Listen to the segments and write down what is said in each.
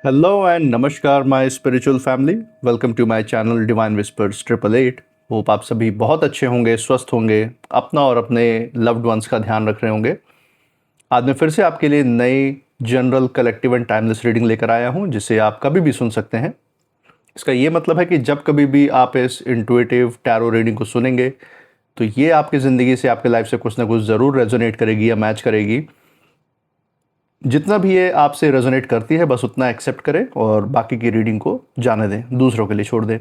Hello and नमस्कार my spiritual family. Welcome to my channel divine whispers 888। Hope आप सभी बहुत अच्छे होंगे, स्वस्थ होंगे, अपना और अपने लव्ड वंस का ध्यान रख रहे होंगे। आज मैं फिर से आपके लिए नई general collective and timeless reading लेकर आया हूं, जिसे आप कभी भी सुन सकते हैं। इसका ये मतलब है कि जब कभी भी आप इस इंट्यूटिव टैरो रीडिंग को सुनेंगे तो ये आपकी ज़िंदगी से, आपके लाइफ से कुछ ना कुछ ज़रूर रेजोनेट करेगी या मैच करेगी। जितना भी ये आपसे रेजोनेट करती है बस उतना एक्सेप्ट करें और बाकी की रीडिंग को जाने दें, दूसरों के लिए छोड़ दें।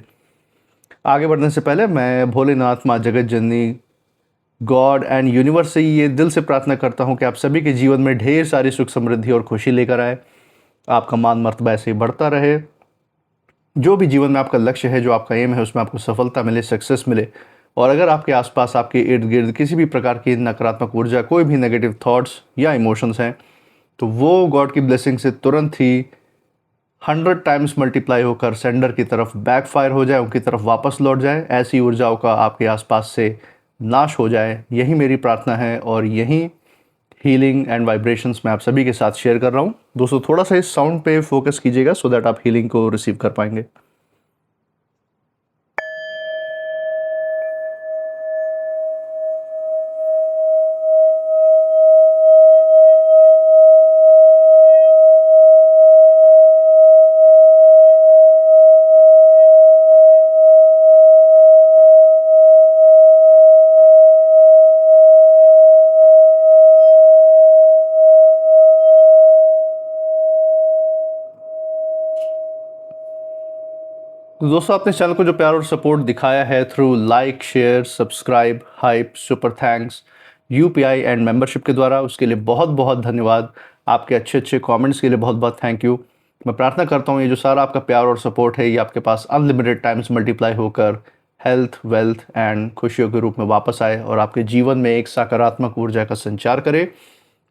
आगे बढ़ने से पहले मैं भोलेनाथ, माँ जगत जननी, गॉड एंड यूनिवर्स से ये दिल से प्रार्थना करता हूँ कि आप सभी के जीवन में ढेर सारी सुख समृद्धि और खुशी लेकर आए। आपका मान मर्तबा ऐसे ही बढ़ता रहे। जो भी जीवन में आपका लक्ष्य है, जो आपका एम है, उसमें आपको सफलता मिले, सक्सेस मिले। और अगर आपके आसपास, आपके इर्द गिर्द किसी भी प्रकार की नकारात्मक ऊर्जा, कोई भी नेगेटिव थॉट्स या इमोशंस हैं, तो वो गॉड की ब्लेसिंग से तुरंत ही 100 टाइम्स मल्टीप्लाई होकर सेंडर की तरफ बैकफायर हो जाए, उनकी तरफ वापस लौट जाए। ऐसी ऊर्जाओं का आपके आसपास से नाश हो जाए, यही मेरी प्रार्थना है और यही हीलिंग एंड वाइब्रेशंस मैं आप सभी के साथ शेयर कर रहा हूँ। दोस्तों, थोड़ा सा इस साउंड पे फोकस कीजिएगा सो दैट आप हीलिंग को रिसीव कर पाएंगे। तो दोस्तों, आपने चैनल को जो प्यार और सपोर्ट दिखाया है through like, share, subscribe, hype, super thanks, UPI and membership के द्वारा, उसके लिए बहुत बहुत धन्यवाद। आपके अच्छे अच्छे कमेंट्स के लिए बहुत बहुत थैंक यू। मैं प्रार्थना करता हूँ ये जो सारा आपका प्यार और सपोर्ट है, ये आपके पास अनलिमिटेड टाइम्स मल्टीप्लाई होकर हेल्थ, वेल्थ एंड खुशियों के रूप में वापस आए और आपके जीवन में एक सकारात्मक ऊर्जा का संचार करे।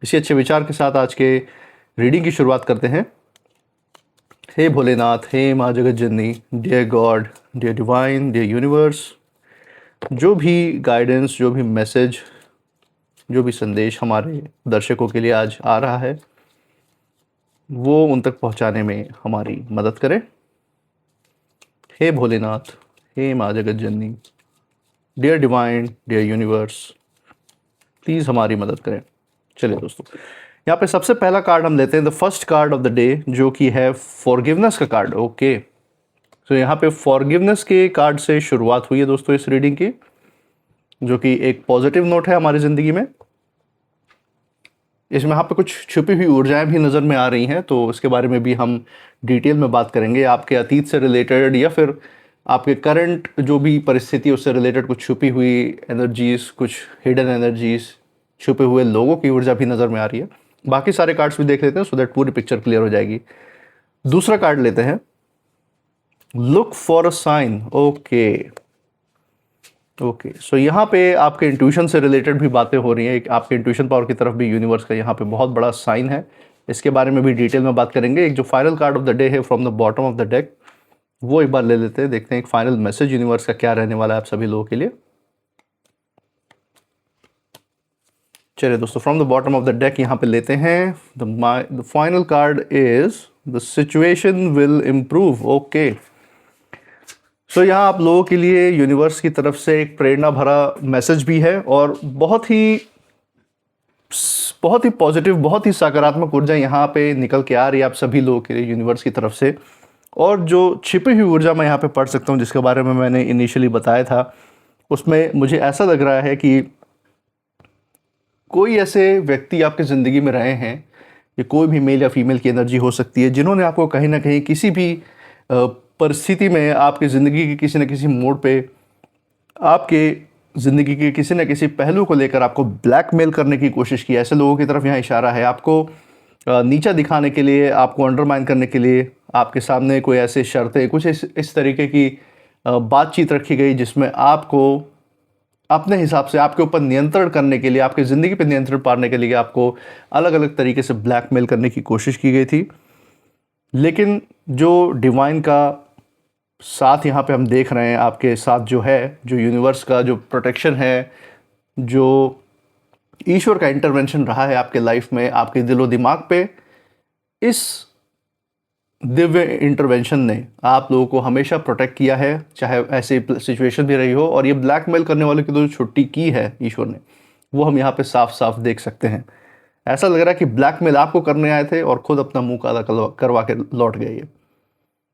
इसी अच्छे विचार के साथ आज के रीडिंग की शुरुआत करते हैं। हे भोलेनाथ, हे माँ जगत जननी, dear god, dear divine, dear universe, जो भी गाइडेंस, जो भी मैसेज, जो भी संदेश हमारे दर्शकों के लिए आज आ रहा है, वो उन तक पहुंचाने में हमारी मदद करें। हे भोलेनाथ, हे माँ जगत जननी, dear divine, dear universe, please हमारी मदद करें। चलिए दोस्तों, यहाँ पे सबसे पहला कार्ड हम लेते हैं, the first card of the day, जो कि है फॉरगिवनेस का कार्ड। ओके, तो यहाँ पे फॉरगिवनेस के कार्ड से शुरुआत हुई है दोस्तों इस रीडिंग की, जो कि एक पॉजिटिव नोट है हमारी ज़िंदगी में। इसमें यहाँ पे कुछ छुपी हुई ऊर्जाएं भी नज़र में आ रही हैं, तो इसके बारे में भी हम डिटेल में बात करेंगे। आपके अतीत से रिलेटेड या फिर आपके करंट जो भी परिस्थिति है उससे रिलेटेड कुछ छुपी हुई एनर्जीज, कुछ हिडन एनर्जीज, छुपे हुए लोगों की ऊर्जा भी नज़र में आ रही है। बाकी सारे कार्ड्स भी देख लेते हैं सो दैट पूरी पिक्चर क्लियर हो जाएगी। दूसरा कार्ड लेते हैं, look for a sign. Okay, so यहाँ पे आपके इंट्यूशन से रिलेटेड भी बातें हो रही हैं। आपके इंट्यूशन पावर की तरफ भी यूनिवर्स का यहाँ पे बहुत बड़ा साइन है। इसके बारे में भी डिटेल में बात करेंगे। एक जो final card of the day है from the bottom of the deck, वो एक बार ले लेते हैं, देखते हैं एक फाइनल मैसेज यूनिवर्स का क्या रहने वाला है आप सभी लोगों के लिए। चलिए दोस्तों, from the bottom of the deck यहाँ पे लेते हैं, the final card is the situation will improve. Okay, so यहाँ आप लोगों के लिए यूनिवर्स की तरफ से एक प्रेरणा भरा मैसेज भी है और बहुत ही पॉजिटिव, बहुत ही सकारात्मक ऊर्जा यहाँ पे निकल के आ रही है आप सभी लोगों के लिए यूनिवर्स की तरफ से। और जो छिपी हुई ऊर्जा मैं यहाँ पे पढ़ सकता हूँ, जिसके बारे में मैंने इनिशियली बताया था, उसमें मुझे ऐसा लग रहा है कि कोई ऐसे व्यक्ति आपके ज़िंदगी में रहे हैं, ये कोई भी मेल या फीमेल की एनर्जी हो सकती है, जिन्होंने आपको कहीं ना कहीं किसी भी परिस्थिति में, आपकी ज़िंदगी के किसी न किसी मोड़ पे, आपके ज़िंदगी के किसी न किसी पहलू को लेकर आपको ब्लैकमेल करने की कोशिश की। ऐसे लोगों की तरफ यहाँ इशारा है, आपको नीचा दिखाने के लिए, आपको अंडरमाइन करने के लिए आपके सामने कोई ऐसे शर्तें, कुछ इस तरीके की बातचीत रखी गई जिसमें आपको अपने हिसाब से, आपके ऊपर नियंत्रण करने के लिए, आपकी ज़िंदगी पे नियंत्रण पाने के लिए आपको अलग अलग तरीके से ब्लैकमेल करने की कोशिश की गई थी। लेकिन जो डिवाइन का साथ यहाँ पे हम देख रहे हैं आपके साथ, जो है, जो यूनिवर्स का जो प्रोटेक्शन है, जो ईश्वर का इंटरवेंशन रहा है आपके लाइफ में, आपके दिलो दिमाग पे, इस दिव्य इंटरवेंशन ने आप लोगों को हमेशा प्रोटेक्ट किया है, चाहे ऐसी सिचुएशन भी रही हो। और ये ब्लैकमेल करने वालों की जो छुट्टी की है ईश्वर ने, वो हम यहाँ पे साफ साफ देख सकते हैं। ऐसा लग रहा है कि ब्लैकमेल आपको करने आए थे और खुद अपना मुंह काला करवा के लौट गए ये।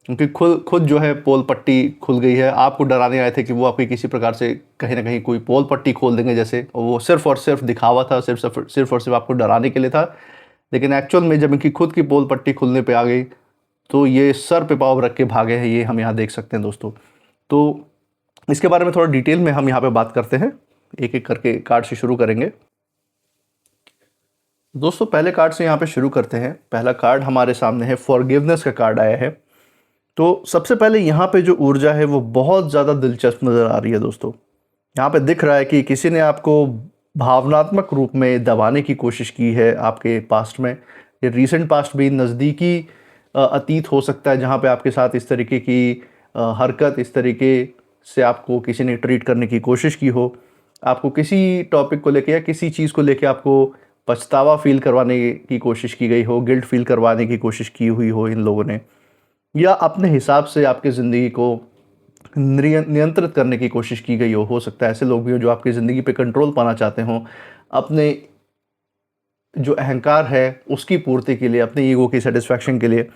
क्योंकि खुद खुद जो है पोल पट्टी खुल गई है। आपको डराने आए थे कि वो आपकी किसी प्रकार से कहीं ना कहीं कोई पोल पट्टी खोल देंगे जैसे, और वो सिर्फ और सिर्फ दिखावा था, सिर्फ और सिर्फ आपको डराने के लिए था। लेकिन एक्चुअल में जब इनकी खुद की पोल पट्टी खुलने पे आ गई तो ये सर पे पाँव रख के भागे हैं, ये हम यहाँ देख सकते हैं दोस्तों। तो इसके बारे में थोड़ा डिटेल में हम यहाँ पे बात करते हैं, एक एक करके कार्ड से शुरू करेंगे दोस्तों। पहले कार्ड से यहाँ पे शुरू करते हैं। पहला कार्ड हमारे सामने है, फॉरगिवनेस का कार्ड आया है। तो सबसे पहले यहाँ पे जो ऊर्जा है वो बहुत ज़्यादा दिलचस्प नज़र आ रही है दोस्तों। यहाँ पे दिख रहा है कि किसी ने आपको भावनात्मक रूप में दबाने की कोशिश की है आपके पास्ट में। ये रीसेंट पास्ट भी, नज़दीकी अतीत हो सकता है जहाँ पे आपके साथ इस तरीके की हरकत, इस तरीके से आपको किसी ने ट्रीट करने की कोशिश की हो। आपको किसी टॉपिक को लेके या किसी चीज़ को लेके आपको पछतावा फील करवाने की कोशिश की गई हो, गिल्ट फील करवाने की कोशिश की हुई हो इन लोगों ने, या अपने हिसाब से आपकी ज़िंदगी को नियंत्रित करने की कोशिश की गई हो सकता है ऐसे लोग भी हो जो आपकी ज़िंदगी पे कंट्रोल पाना चाहते हो, अपने जो अहंकार है उसकी पूर्ति के लिए, अपने ईगो की सेटिस्फैक्शन के लिए।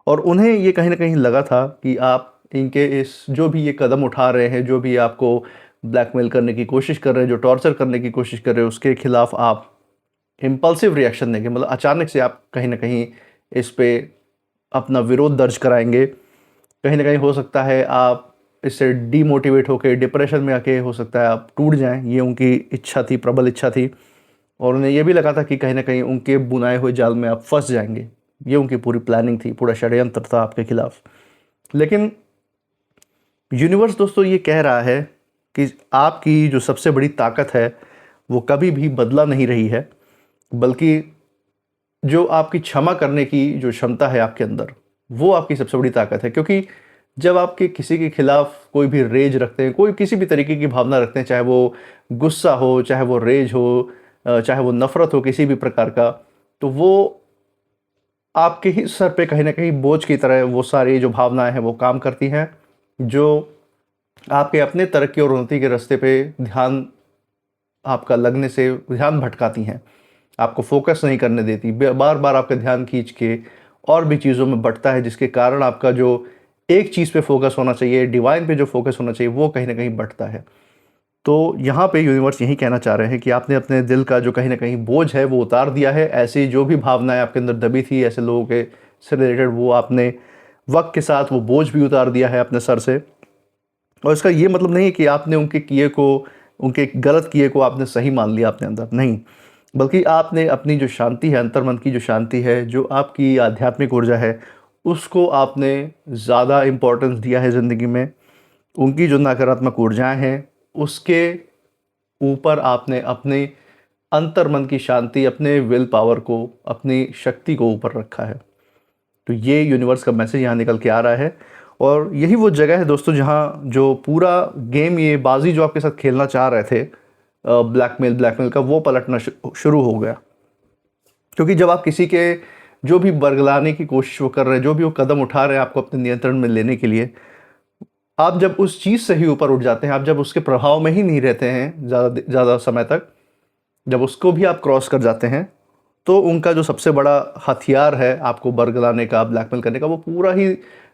और उन्हें ये कहीं ना कहीं लगा था कि आप इनके इस जो भी ये कदम उठा रहे हैं, जो भी आपको ब्लैकमेल करने की कोशिश कर रहे हैं, जो टॉर्चर करने की कोशिश कर रहे हैं, उसके खिलाफ आप इम्पल्सिव रिएक्शन देंगे, मतलब अचानक से आप कहीं ना कहीं इस पे अपना विरोध दर्ज कराएंगे। कहीं ना कहीं हो सकता है आप इससे डीमोटिवेट होकर डिप्रेशन में आके हो सकता है आप टूट जाएं। ये उनकी इच्छा थी, प्रबल इच्छा थी। और उन्हें ये भी लगा था कि कहीं ना कहीं उनके बुनाए हुए जाल में आप फंस जाएंगे। ये उनकी पूरी प्लानिंग थी, पूरा षड्यंत्र था आपके खिलाफ। लेकिन यूनिवर्स दोस्तों ये कह रहा है कि आपकी जो सबसे बड़ी ताकत है वो कभी भी बदला नहीं रही है, बल्कि जो आपकी क्षमा करने की जो क्षमता है आपके अंदर, वो आपकी सबसे बड़ी ताकत है। क्योंकि जब आपके किसी के खिलाफ कोई भी रेज रखते हैं, कोई किसी भी तरीके की भावना रखते हैं, चाहे वो गुस्सा हो, चाहे वो रेज हो, चाहे वो नफ़रत हो किसी भी प्रकार का, तो वो आपके ही सर पे कहीं ना कहीं बोझ की तरह वो सारी जो भावनाएं हैं वो काम करती हैं, जो आपके अपने तरक्की और उन्नति के रास्ते पे ध्यान आपका लगने से ध्यान भटकाती हैं, आपको फोकस नहीं करने देती, बार बार आपका ध्यान खींच के और भी चीज़ों में बटता है, जिसके कारण आपका जो एक चीज़ पे फोकस होना चाहिए, डिवाइन पे जो फोकस होना चाहिए, वो कहीं ना कहीं बटता है। तो यहाँ पे यूनिवर्स यही कहना चाह रहे हैं कि आपने अपने दिल का जो कहीं ना कहीं बोझ है वो उतार दिया है। ऐसी जो भी भावनाएं आपके अंदर दबी थी ऐसे लोगों के से रिलेटेड, वो आपने वक्त के साथ वो बोझ भी उतार दिया है अपने सर से। और इसका ये मतलब नहीं है कि आपने उनके किए को, उनके गलत किए को आपने सही मान लिया अपने अंदर, नहीं, बल्कि आपने अपनी जो शांति है, अंतर्मन की जो शांति है, जो आपकी आध्यात्मिक ऊर्जा है, उसको आपने ज़्यादा इम्पोर्टेंस दिया है ज़िंदगी में। उनकी जो नकारात्मक ऊर्जाएं हैं उसके ऊपर आपने अपने अंतर्मन की शांति, अपने विल पावर को, अपनी शक्ति को ऊपर रखा है। तो ये यूनिवर्स का मैसेज यहाँ निकल के आ रहा है। और यही वो जगह है दोस्तों जहाँ जो पूरा गेम, ये बाजी जो आपके साथ खेलना चाह रहे थे ब्लैकमेल का, वो पलटना शुरू हो गया। क्योंकि जब आप किसी के जो भी बरगलाने की कोशिश वो कर रहे हैं, जो भी वो कदम उठा रहे हैं आपको अपने नियंत्रण में लेने के लिए, आप जब उस चीज़ से ही ऊपर उठ जाते हैं, आप जब उसके प्रभाव में ही नहीं रहते हैं ज़्यादा समय तक, जब उसको भी आप क्रॉस कर जाते हैं, तो उनका जो सबसे बड़ा हथियार है आपको बरगलाने का, ब्लैकमेल करने का, वो पूरा ही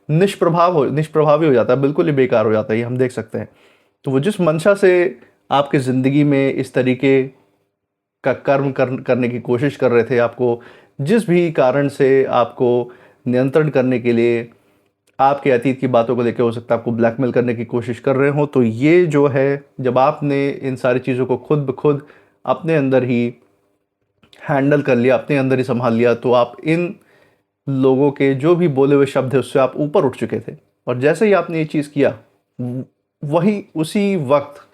निष्प्रभावी हो जाता है, बिल्कुल ही बेकार हो जाता है। ये हम देख सकते हैं। तो वो जिस मंशा से आपकी ज़िंदगी में इस तरीके का कर्म करने की कोशिश कर रहे थे, आपको जिस भी कारण से आपको नियंत्रण करने के लिए, आपके अतीत की बातों को लेकर हो सकता है आपको ब्लैकमेल करने की कोशिश कर रहे हो, तो ये जो है, जब आपने इन सारी चीज़ों को खुद ब खुद अपने अंदर ही हैंडल कर लिया, अपने अंदर ही संभाल लिया, तो आप इन लोगों के जो भी बोले हुए शब्द है उससे आप ऊपर उठ चुके थे। और जैसे ही आपने ये चीज़ किया, वही उसी वक्त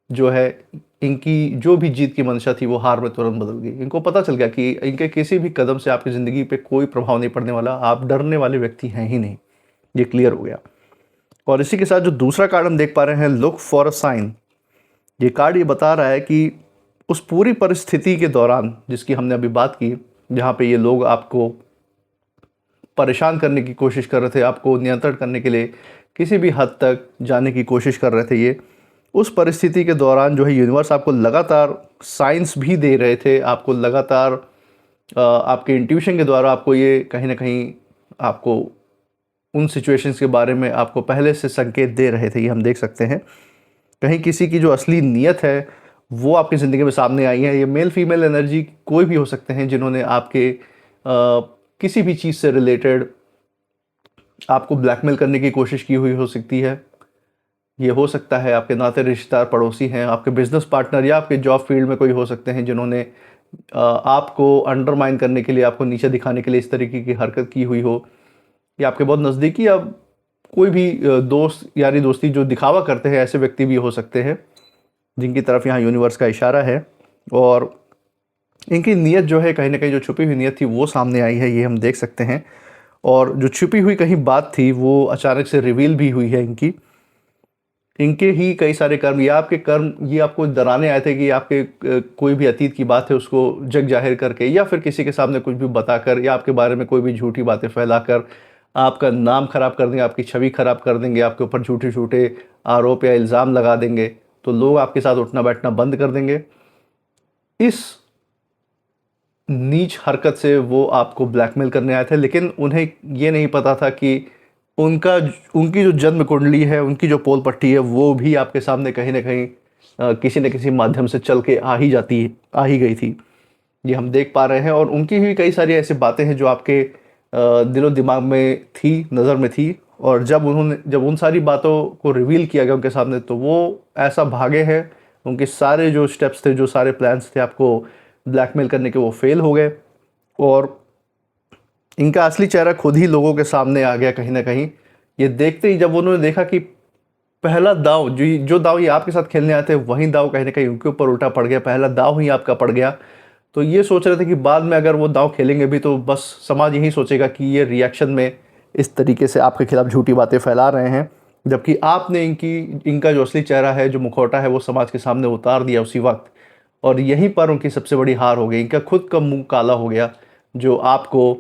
जो है इनकी जो भी जीत की मंशा थी वो हार में तुरंत बदल गई। इनको पता चल गया कि इनके किसी भी कदम से आपकी ज़िंदगी पे कोई प्रभाव नहीं पड़ने वाला, आप डरने वाले व्यक्ति हैं ही नहीं। ये क्लियर हो गया। और इसी के साथ जो दूसरा कार्ड हम देख पा रहे हैं, लुक फॉर अ साइन, ये कार्ड ये बता रहा है कि उस पूरी परिस्थिति के दौरान जिसकी हमने अभी बात की, जहाँ पे ये लोग आपको परेशान करने की कोशिश कर रहे थे, आपको नियंत्रण करने के लिए किसी भी हद तक जाने की कोशिश कर रहे थे ये। उस परिस्थिति के दौरान जो है यूनिवर्स आपको लगातार साइंस भी दे रहे थे, आपको लगातार आपके इंट्यूशन के द्वारा आपको ये कहीं ना कहीं आपको उन सिचुएशंस के बारे में आपको पहले से संकेत दे रहे थे। ये हम देख सकते हैं कहीं किसी की जो असली नीयत है वो आपकी ज़िंदगी में सामने आई है। ये मेल फीमेल एनर्जी कोई भी हो सकते हैं जिन्होंने आपके किसी भी चीज़ से रिलेटेड आपको ब्लैकमेल करने की कोशिश की हुई हो सकती है। ये हो सकता है आपके नाते रिश्तेदार, पड़ोसी हैं, आपके बिजनेस पार्टनर या आपके जॉब फील्ड में कोई हो सकते हैं जिन्होंने आपको अंडरमाइन करने के लिए, आपको नीचे दिखाने के लिए इस तरीके की हरकत की हुई हो। या आपके बहुत नज़दीकी या कोई भी दोस्त यारी दोस्ती जो दिखावा करते हैं, ऐसे व्यक्ति भी हो सकते हैं जिनकी तरफ यहाँ यूनिवर्स का इशारा है। और इनकी नीयत जो है कहीं ना कहीं जो छुपी हुई नीयत थी वो सामने आई है, ये हम देख सकते हैं। और जो छुपी हुई कहीं बात थी वो अचानक से रिवील भी हुई है। इनके ही कई सारे कर्म या आपके कर्म ये आपको डराने आए थे कि आपके कोई भी अतीत की बात है उसको जग जाहिर करके या फिर किसी के सामने कुछ भी बताकर या आपके बारे में कोई भी झूठी बातें फैलाकर आपका नाम खराब कर देंगे, आपकी छवि खराब कर देंगे, आपके ऊपर झूठे झूठे आरोप या इल्ज़ाम लगा देंगे, तो लोग आपके साथ उठना बैठना बंद कर देंगे। इस नीच हरकत से वो आपको ब्लैकमेल करने आए थे, लेकिन उन्हें ये नहीं पता था कि उनकी जो जन्म कुंडली है, उनकी जो पोल पट्टी है वो भी आपके सामने कहीं ना कहीं किसी न किसी माध्यम से चल के आ ही गई थी। ये हम देख पा रहे हैं। और उनकी भी कई सारी ऐसी बातें हैं जो आपके दिलो दिमाग में थी, नज़र में थी। और जब उन सारी बातों को रिवील किया गया उनके सामने, तो वो ऐसा भागे हैं, उनके सारे जो स्टेप्स थे, जो सारे प्लान्स थे आपको ब्लैकमेल करने के, वो फेल हो गए। और इनका असली चेहरा खुद ही लोगों के सामने आ गया कहीं ना कहीं। ये देखते ही जब उन्होंने देखा कि पहला दाव जो दाव ये आपके साथ खेलने आए थे वही दाव कहीं ना कहीं उनके ऊपर उल्टा पड़ गया, पहला दाव ही आपका पड़ गया, तो ये सोच रहे थे कि बाद में अगर वो दाव खेलेंगे भी तो बस समाज यही सोचेगा कि ये रिएक्शन में इस तरीके से आपके खिलाफ झूठी बातें फैला रहे हैं, जबकि आपने इनका जो असली चेहरा है, जो मुखौटा है, वो समाज के सामने उतार दिया उसी वक्त। और यहीं पर उनकी सबसे बड़ी हार हो गई। इनका खुद का मुंह काला हो गया जो आपको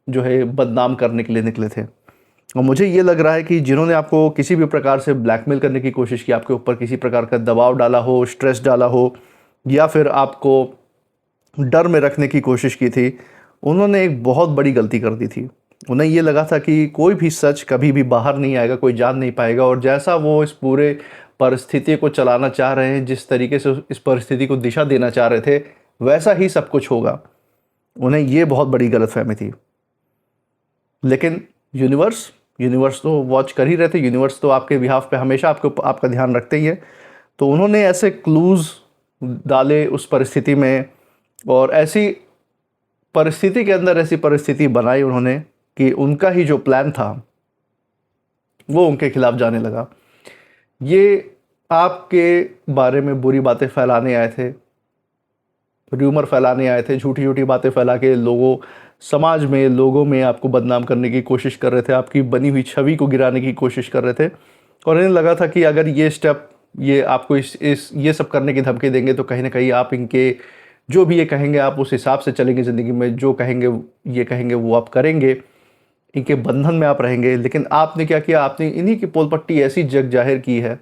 जो है बदनाम करने के लिए निकले थे। और मुझे ये लग रहा है कि जिन्होंने आपको किसी भी प्रकार से ब्लैकमेल करने की कोशिश की, आपके ऊपर किसी प्रकार का दबाव डाला हो, स्ट्रेस डाला हो, या फिर आपको डर में रखने की कोशिश की थी, उन्होंने एक बहुत बड़ी गलती कर दी थी। उन्हें ये लगा था कि कोई भी सच कभी भी बाहर नहीं आएगा, कोई जान नहीं पाएगा। और जैसा वो इस पूरे परिस्थिति को चलाना चाह रहे हैं, जिस तरीके से इस परिस्थिति को दिशा देना चाह रहे थे, वैसा ही सब कुछ होगा। उन्हें ये बहुत बड़ी गलतफहमी थी। लेकिन यूनिवर्स तो वॉच कर ही रहे थे। यूनिवर्स तो आपके बिहाफ पे हमेशा आपका ध्यान रखते ही है। तो उन्होंने ऐसे क्लूज़ डाले उस परिस्थिति में, और ऐसी परिस्थिति के अंदर ऐसी परिस्थिति बनाई उन्होंने कि उनका ही जो प्लान था वो उनके खिलाफ जाने लगा। ये आपके बारे में बुरी बातें फैलाने आए थे, र्यूमर फैलाने आए थे, झूठी झूठी बातें फैला के समाज में, लोगों में आपको बदनाम करने की कोशिश कर रहे थे, आपकी बनी हुई छवि को गिराने की कोशिश कर रहे थे। और इन्हें लगा था कि अगर ये स्टेप, ये आपको ये सब करने की धमकी देंगे तो कहीं ना कहीं आप इनके जो भी ये कहेंगे आप उस हिसाब से चलेंगे ज़िंदगी में, जो ये कहेंगे वो आप करेंगे, इनके बंधन में आप रहेंगे। लेकिन आपने क्या किया, आपने इन्हीं की पोल पट्टी ऐसी जग जाहिर की है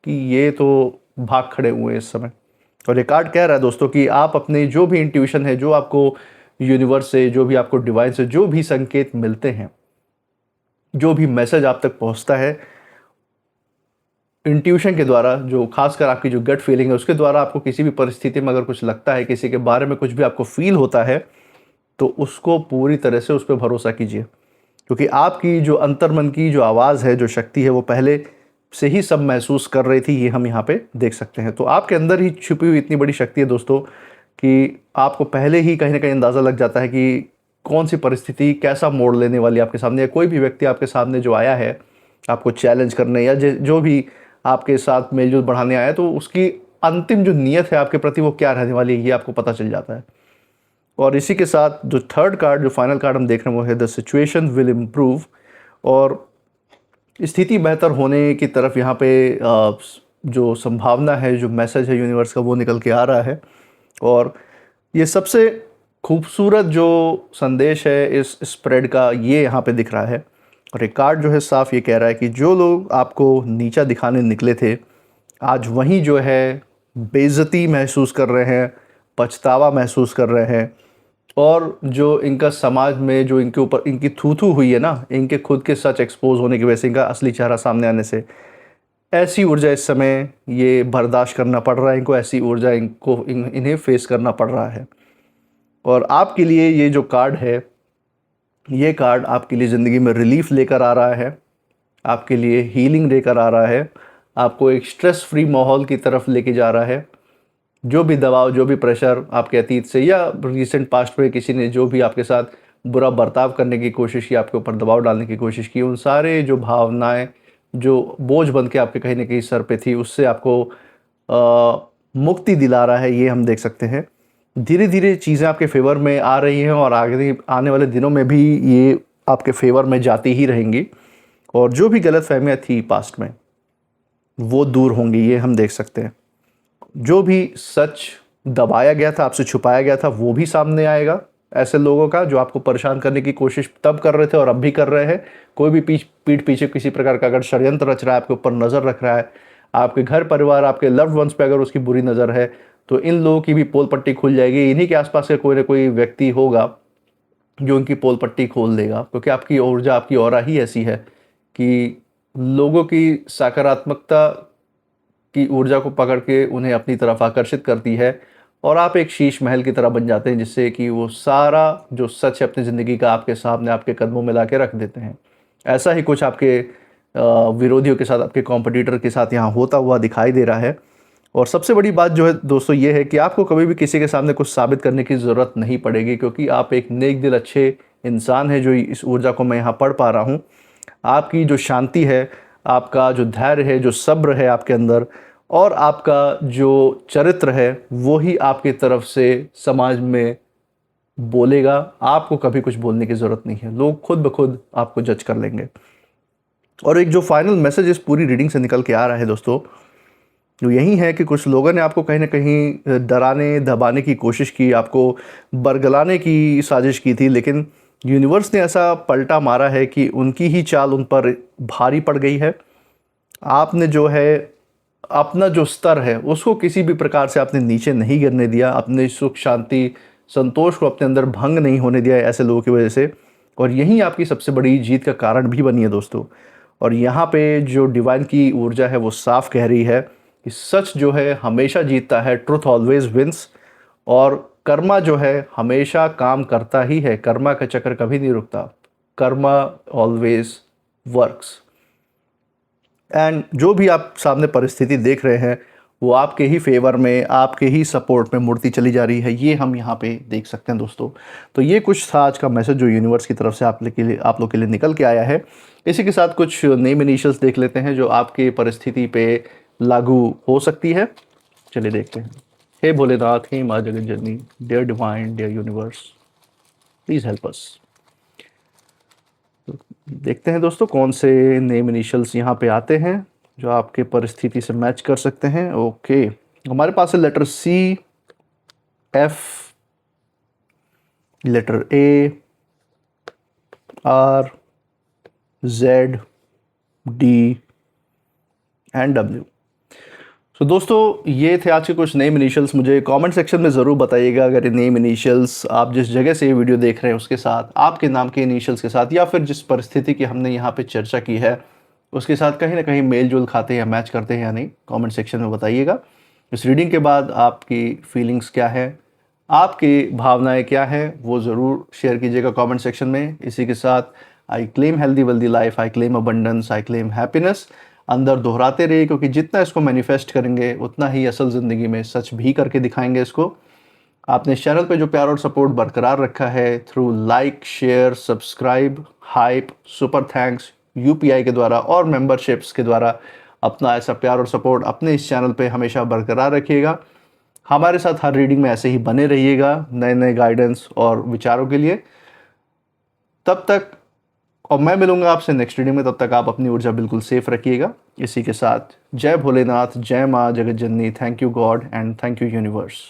कि ये तो भाग खड़े हुए हैं इस समय। और ये कार्ड कह रहा है दोस्तों कि आप अपने जो भी इंट्यूशन है, जो आपको यूनिवर्स से, जो भी आपको डिवाइन से जो भी संकेत मिलते हैं, जो भी मैसेज आप तक पहुंचता है इंट्यूशन के द्वारा, जो खासकर आपकी जो गट फीलिंग है उसके द्वारा, आपको किसी भी परिस्थिति में अगर कुछ लगता है, किसी के बारे में कुछ भी आपको फील होता है, तो उसको पूरी तरह से उस पर भरोसा कीजिए। क्योंकि आपकी जो अंतर्मन की जो आवाज़ है, जो शक्ति है, वो पहले से ही सब महसूस कर रही थी। ये हम यहाँ पे देख सकते हैं। तो आपके अंदर ही छुपी हुई इतनी बड़ी शक्ति है दोस्तों कि आपको पहले ही कहीं ना कहीं अंदाज़ा लग जाता है कि कौन सी परिस्थिति कैसा मोड़ लेने वाली है आपके सामने। या कोई भी व्यक्ति आपके सामने जो आया है आपको चैलेंज करने, या जो भी आपके साथ मेलजोल बढ़ाने आया है, तो उसकी अंतिम जो नीयत है आपके प्रति वो क्या रहने वाली है, ये आपको पता चल जाता है। और इसी के साथ जो थर्ड कार्ड, जो फाइनल कार्ड हम देख रहे हैं वो है द सिचुएशन विल इम्प्रूव। और स्थिति बेहतर होने की तरफ यहाँ पे जो संभावना है, जो मैसेज है यूनिवर्स का, वो निकल के आ रहा है। और ये सबसे खूबसूरत जो संदेश है इस स्प्रेड का, ये यहाँ पे दिख रहा है। और एक कार्ड जो है साफ ये कह रहा है कि जो लोग आपको नीचा दिखाने निकले थे, आज वहीं जो है बेइज्जती महसूस कर रहे हैं, पछतावा महसूस कर रहे हैं। और जो इनका समाज में जो इनके ऊपर इनकी थू-थू हुई है ना, इनके खुद के सच एक्सपोज़ होने की वजह से, इनका असली चेहरा सामने आने से, ऐसी ऊर्जा इस समय ये बर्दाश्त करना पड़ रहा है इनको, ऐसी ऊर्जा इन्हें फेस करना पड़ रहा है। और आपके लिए ये जो कार्ड है, ये कार्ड आपके लिए ज़िंदगी में रिलीफ लेकर आ रहा है, आपके लिए हीलिंग लेकर आ रहा है, आपको एक स्ट्रेस फ्री माहौल की तरफ लेके जा रहा है। जो भी दबाव, जो भी प्रेशर आपके अतीत से या रिसेंट पास्ट में किसी ने जो भी आपके साथ बुरा बर्ताव करने की कोशिश की, आपके ऊपर दबाव डालने की कोशिश की, उन सारे जो भावनाएं जो बोझ बन के आपके कहीं ना कहीं सर पे थी, उससे आपको मुक्ति दिला रहा है, ये हम देख सकते हैं। धीरे धीरे चीज़ें आपके फेवर में आ रही हैं और आगे आने वाले दिनों में भी ये आपके फेवर में जाती ही रहेंगी। और जो भी गलत फहमियाँ थी पास्ट में, वो दूर होंगी, ये हम देख सकते हैं। जो भी सच दबाया गया था, आपसे छुपाया गया था, वो भी सामने आएगा। ऐसे लोगों का जो आपको परेशान करने की कोशिश तब कर रहे थे और अब भी कर रहे हैं। कोई भी पीठ पीछे किसी प्रकार का अगर षड्यंत्र रच रहा है, आपके ऊपर नज़र रख रहा है, आपके घर परिवार, आपके लव्ड वंस पे अगर उसकी बुरी नज़र है, तो इन लोगों की भी पोल पट्टी खुल जाएगी। इन्हीं के आसपास का कोई ना कोई व्यक्ति होगा जो उनकी पोल पट्टी खोल देगा, क्योंकि आपकी ऊर्जा, आपकी ऑरा ही ऐसी है कि लोगों की सकारात्मकता की ऊर्जा को पकड़ के उन्हें अपनी तरफ आकर्षित करती है और आप एक शीश महल की तरह बन जाते हैं, जिससे कि वो सारा जो सच है अपनी ज़िंदगी का आपके सामने, आपके कदमों में ला के रख देते हैं। ऐसा ही कुछ आपके विरोधियों के साथ, आपके कॉम्पिटिटर के साथ यहाँ होता हुआ दिखाई दे रहा है। और सबसे बड़ी बात जो है दोस्तों ये है कि आपको कभी भी किसी के सामने कुछ साबित करने की ज़रूरत नहीं पड़ेगी, क्योंकि आप एक नेक दिल अच्छे इंसान हैं। जो इस ऊर्जा को मैं यहाँ पढ़ पा रहा हूँ, आपकी जो शांति है, आपका जो धैर्य है, जो सब्र है आपके अंदर, और आपका जो चरित्र है, वो ही आपकी तरफ से समाज में बोलेगा। आपको कभी कुछ बोलने की ज़रूरत नहीं है, लोग खुद ब खुद आपको जज कर लेंगे। और एक जो फाइनल मैसेज इस पूरी रीडिंग से निकल के आ रहा है दोस्तों, जो यही है कि कुछ लोगों ने आपको कहीं ना कहीं डराने दबाने की कोशिश की, आपको बरगलाने की साजिश की थी, लेकिन यूनिवर्स ने ऐसा पलटा मारा है कि उनकी ही चाल उन पर भारी पड़ गई है। आपने जो है अपना जो स्तर है उसको किसी भी प्रकार से आपने नीचे नहीं गिरने दिया, अपने सुख शांति संतोष को अपने अंदर भंग नहीं होने दिया ऐसे लोगों की वजह से। और यही आपकी सबसे बड़ी जीत का कारण भी बनी है दोस्तों। और यहाँ पे जो डिवाइन की ऊर्जा है वो साफ कह रही है कि सच जो है हमेशा जीतता है, ट्रुथ ऑलवेज विंस। और कर्मा जो है हमेशा काम करता ही है, कर्मा का चक्र कभी नहीं रुकता, कर्मा ऑलवेज वर्क्स। एंड जो भी आप सामने परिस्थिति देख रहे हैं वो आपके ही फेवर में, आपके ही सपोर्ट में मुड़ती चली जा रही है, ये हम यहाँ पे देख सकते हैं दोस्तों। तो ये कुछ था आज का मैसेज जो यूनिवर्स की तरफ से आप लोग के लिए निकल के आया है। इसी के साथ कुछ नेम इनिशियल्स देख लेते हैं जो आपके परिस्थिति पे लागू हो सकती है। चलिए देखते हैं। हे भोलेनाथ, हे माँ जगत जननी, dear divine, dear universe, please help us. देखते हैं दोस्तों कौन से नेम इनिशियल्स यहाँ पे आते हैं जो आपके परिस्थिति से मैच कर सकते हैं। ओके, हमारे पास है letter C, F, letter A, R, Z, D and W. तो दोस्तों ये थे आज के कुछ नेम इनिशियल्स। मुझे कमेंट सेक्शन में ज़रूर बताइएगा अगर ये नेम इनिशियल्स आप जिस जगह से ये वीडियो देख रहे हैं उसके साथ, आपके नाम के इनिशियल्स के साथ, या फिर जिस परिस्थिति की हमने यहाँ पे चर्चा की है उसके साथ कहीं ना कहीं मेल जोल खाते हैं या मैच करते हैं या नहीं, कमेंट सेक्शन में बताइएगा। इस रीडिंग के बाद आपकी फीलिंग्स क्या है, आपकी भावनाएँ क्या हैं, वो ज़रूर शेयर कीजिएगा कॉमेंट सेक्शन में। इसी के साथ I claim healthy wealthy life, I claim abundance, I claim happiness अंदर दोहराते रहिए, क्योंकि जितना इसको मैनिफेस्ट करेंगे उतना ही असल ज़िंदगी में सच भी करके दिखाएंगे इसको। आपने इस चैनल पे जो प्यार और सपोर्ट बरकरार रखा है through like, share, subscribe, hype, super thanks, UPI के द्वारा और मेंबरशिप्स के द्वारा, अपना ऐसा प्यार और सपोर्ट अपने इस चैनल पे हमेशा बरकरार रखिएगा। हमारे साथ हर रीडिंग में ऐसे ही बने रहिएगा नए नए गाइडेंस और विचारों के लिए। तब तक, और मैं मिलूंगा आपसे नेक्स्ट रीडिंग में, तब तक आप अपनी ऊर्जा बिल्कुल सेफ रखिएगा। इसी के साथ जय भोलेनाथ, जय माँ जगत जननी, thank you god and thank you universe.